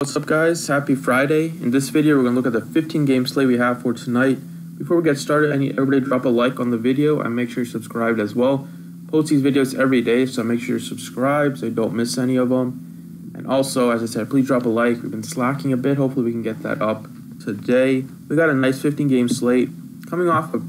What's up, guys? Happy Friday. In this video, we're going to look at the 15 game slate we have for tonight. Before we get started, I need everybody to drop a like on the video and make sure you're subscribed as well. Post these videos every day, so make sure you're subscribed so you don't miss any of them. And also, as I said, please drop a like. We've been slacking a bit. Hopefully we can get that up today. We got a nice 15 game slate. Coming off a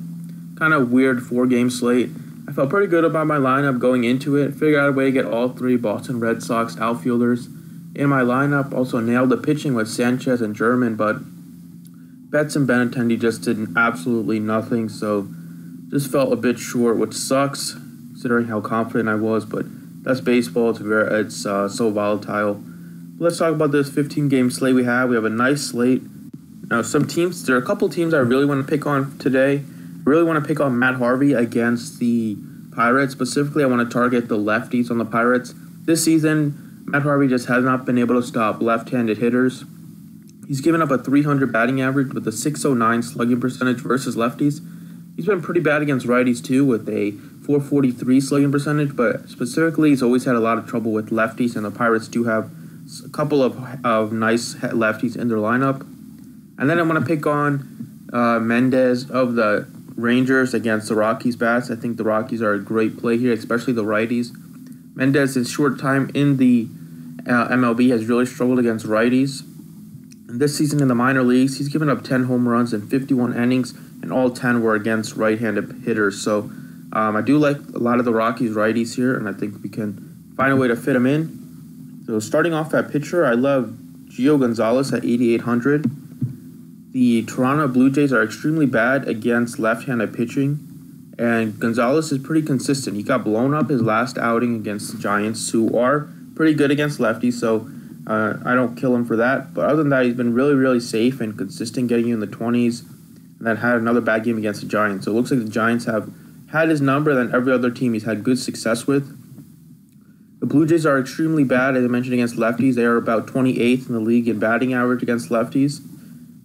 kind of weird 4 game slate, I felt pretty good about my lineup going into it. Figured out a way to get all 3 Boston Red Sox outfielders in my lineup. Also nailed the pitching with Sanchez and German, but Betts and Benintendi just did absolutely nothing, so just felt a bit short, which sucks considering how confident I was, but that's baseball. It's so volatile. Let's talk about this 15 game slate we have. We have a nice slate. Now, there are a couple teams I really want to pick on today. I really want to pick on Matt Harvey against the Pirates. Specifically, I want to target the lefties on the Pirates. This season, Matt Harvey just has not been able to stop left-handed hitters. He's given up a 300 batting average with a 609 slugging percentage versus lefties. He's been pretty bad against righties too with a 443 slugging percentage, but specifically he's always had a lot of trouble with lefties, and the Pirates do have a couple of nice lefties in their lineup. And then I want to pick on Mendez of the Rangers against the Rockies bats. I think the Rockies are a great play here, especially the righties. Mendez, in short time in the MLB, has really struggled against righties. And this season in the minor leagues, he's given up 10 home runs in 51 innings, and all 10 were against right-handed hitters. So I do like a lot of the Rockies righties here, and I think we can find a way to fit him in. So starting off at pitcher, I love Gio Gonzalez at 8,800. The Toronto Blue Jays are extremely bad against left-handed pitching, and Gonzalez is pretty consistent. He got blown up his last outing against the Giants, who are pretty good against lefties, so I don't kill him for that. But other than that, he's been really, really safe and consistent, getting you in the 20s, and then had another bad game against the Giants. So it looks like the Giants have had his number, and every other team he's had good success with. The Blue Jays are extremely bad, as I mentioned, against lefties. They are about 28th in the league in batting average against lefties,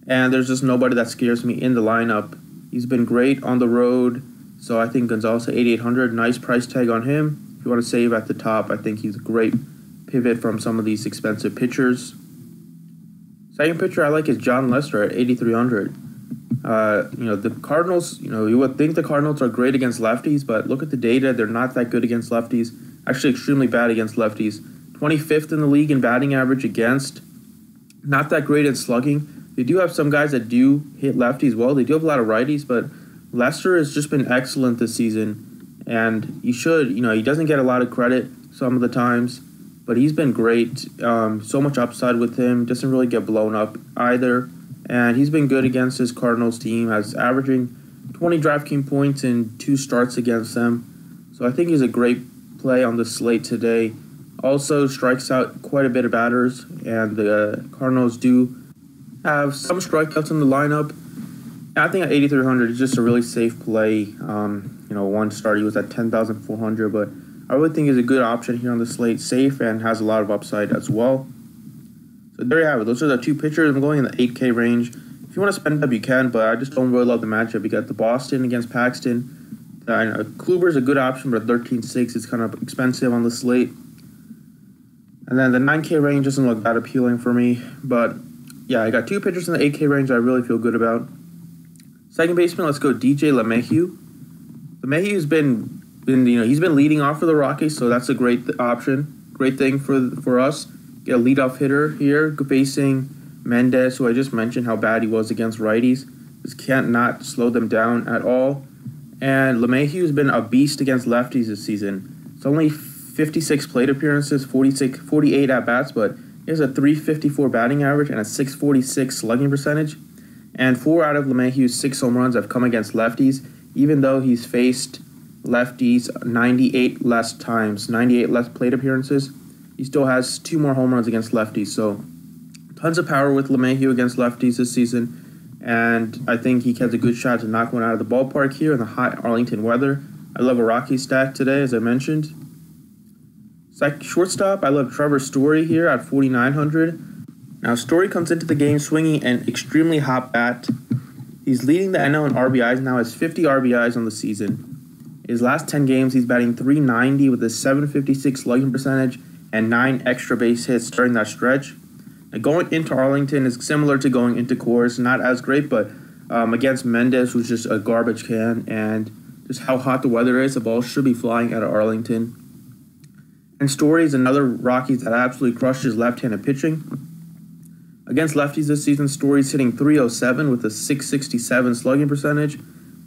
and there's just nobody that scares me in the lineup. He's been great on the road, so I think Gonzalez at 8,800, nice price tag on him. If you want to save at the top, I think he's a great pivot from some of these expensive pitchers. Second pitcher I like is John Lester at 8,300. The Cardinals, you would think the Cardinals are great against lefties, but look at the data. They're not that good against lefties. Actually, extremely bad against lefties. 25th in the league in batting average against. Not that great at slugging. They do have some guys that do hit lefties well. They do have a lot of righties, but Lester has just been excellent this season, and he doesn't get a lot of credit some of the times, but he's been great. So much upside with him, doesn't really get blown up either, and he's been good against his Cardinals team, has averaging 20 DraftKings points in 2 starts against them, so I think he's a great play on the slate today. Also strikes out quite a bit of batters, and the Cardinals do have some strikeouts in the lineup. I think at 8,300 is just a really safe play. One start he was at 10,400, but I really think he's a good option here on the slate. Safe and has a lot of upside as well. So there you have it. Those are the 2 pitchers. I'm going in the 8K range. If you want to spend up, you can, but I just don't really love the matchup. You got the Boston against Paxton. Kluber's a good option, but 13.6 is kind of expensive on the slate. And then the 9K range doesn't look that appealing for me, but yeah, I got 2 pitchers in the 8K range I really feel good about. Second baseman, let's go DJ LeMahieu. LeMahieu's been he's been leading off for the Rockies, so that's a great option. Great thing for us. Get a leadoff hitter here facing Mendez, who I just mentioned how bad he was against righties. Just can't not slow them down at all. And LeMahieu's been a beast against lefties this season. It's only 56 plate appearances, 48 at-bats, but he has a 354 batting average and a 646 slugging percentage. And 4 out of LeMahieu's 6 home runs have come against lefties, even though he's faced lefties 98 less times, 98 less plate appearances. He still has 2 more home runs against lefties. So tons of power with LeMahieu against lefties this season. And I think he has a good shot to knock one out of the ballpark here in the hot Arlington weather. I love a Rocky stack today, as I mentioned. Shortstop, I love Trevor Story here at 4,900. Now, Story comes into the game swinging an extremely hot bat. He's leading the NL in RBIs now, has 50 RBIs on the season. His last 10 games, he's batting 390 with a 756 slugging percentage and 9 extra base hits during that stretch. Going into Arlington is similar to going into Coors. Not as great, but against Mendez, who's just a garbage can, and just how hot the weather is, the ball should be flying out of Arlington. And Story is another Rockies that absolutely crushed his left-handed pitching. Against lefties this season, Story's hitting .307 with a .667 slugging percentage,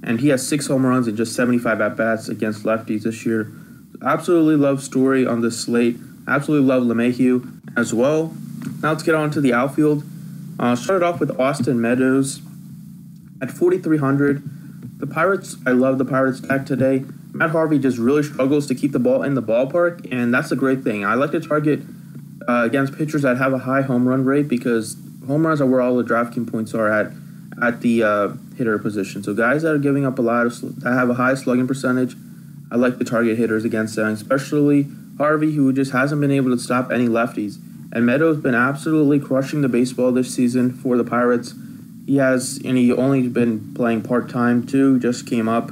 and he has 6 home runs and just 75 at-bats against lefties this year. Absolutely love Story on this slate. Absolutely love LeMahieu as well. Now let's get on to the outfield. Started off with Austin Meadows at 4,300. The Pirates, I love the Pirates deck today. Matt Harvey just really struggles to keep the ball in the ballpark, and that's a great thing. I like to target against pitchers that have a high home run rate, because home runs are where all the DraftKings points are at the hitter position. So guys that are giving up a lot that have a high slugging percentage, I like to target hitters against them, especially Harvey, who just hasn't been able to stop any lefties. And Meadows been absolutely crushing the baseball this season for the Pirates. He only been playing part-time too, just came up.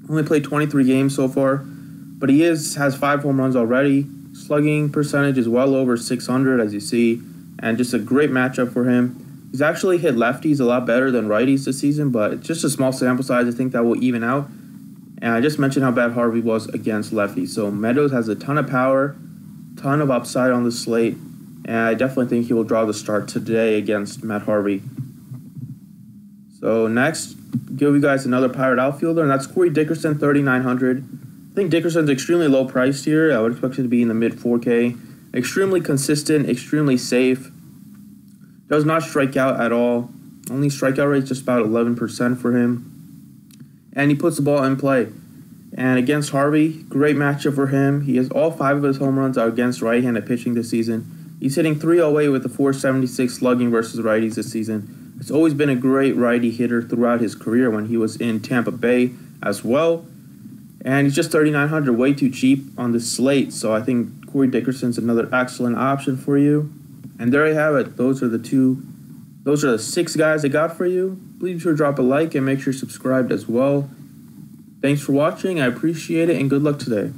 Only played 23 games so far, but he has 5 home runs already. Slugging percentage is well over 600, as you see, and just a great matchup for him. He's actually hit lefties a lot better than righties this season, but it's just a small sample size. I think that will even out. And I just mentioned how bad Harvey was against lefties. So Meadows has a ton of power, ton of upside on the slate, and I definitely think he will draw the start today against Matt Harvey. So next, give you guys another Pirate outfielder, and that's Corey Dickerson, 3,900. I think Dickerson's extremely low priced here. I would expect him to be in the mid 4K. Extremely consistent, extremely safe. Does not strike out at all. Only strikeout rate is just about 11% for him. And he puts the ball in play. And against Harvey, great matchup for him. He has all 5 of his home runs are against right-handed pitching this season. He's hitting .308 with a .476 slugging versus righties this season. It's always been a great righty hitter throughout his career when he was in Tampa Bay as well. And he's just 3,900, way too cheap on the slate. So I think Corey Dickerson's another excellent option for you. And there you have it. Those are the 6 guys I got for you. Please be sure to drop a like and make sure you're subscribed as well. Thanks for watching. I appreciate it, and good luck today.